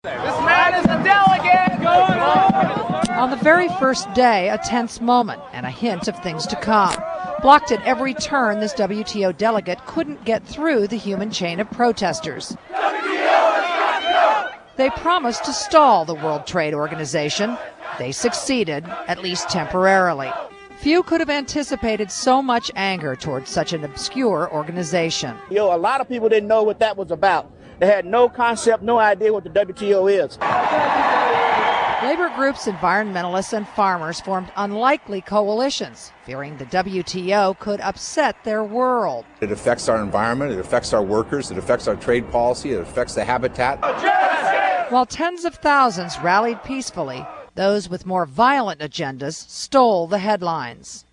This man is a delegate! On the very first day, a tense moment and a hint of things to come. Blocked at every turn, this WTO delegate couldn't get through the human chain of protesters. They promised to stall the World Trade Organization. They succeeded, at least temporarily. Few could have anticipated so much anger towards such an obscure organization. A lot of people didn't know what that was about. They had no concept, no idea what the WTO is. Labor groups, environmentalists, and farmers formed unlikely coalitions, fearing the WTO could upset their world. It affects our environment, it affects our workers, it affects our trade policy, it affects the habitat. While tens of thousands rallied peacefully, those with more violent agendas stole the headlines.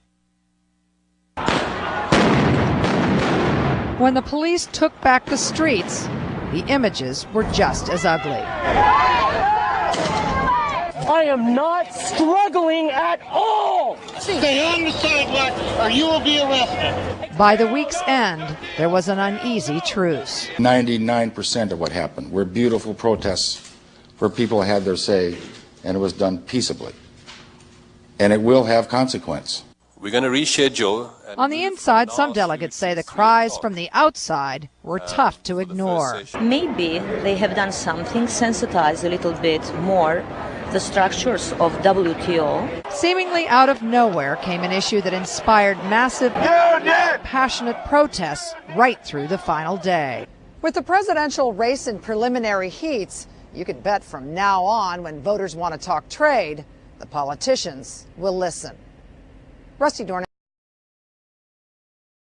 When the police took back the streets, the images were just as ugly. I am not struggling at all! Stay on the sidewalk or you will be arrested. By the week's end, there was an uneasy truce. 99% of what happened were beautiful protests where people had their say, and it was done peaceably. And it will have consequence. We're going to reschedule. On the inside, some delegates say the cries from the outside were tough to ignore. Maybe they have done something, sensitized a little bit more the structures of WTO. Seemingly out of nowhere came an issue that inspired massive, passionate protests right through the final day. With the presidential race in preliminary heats, you can bet from now on, when voters want to talk trade, the politicians will listen. Rusty Dorn.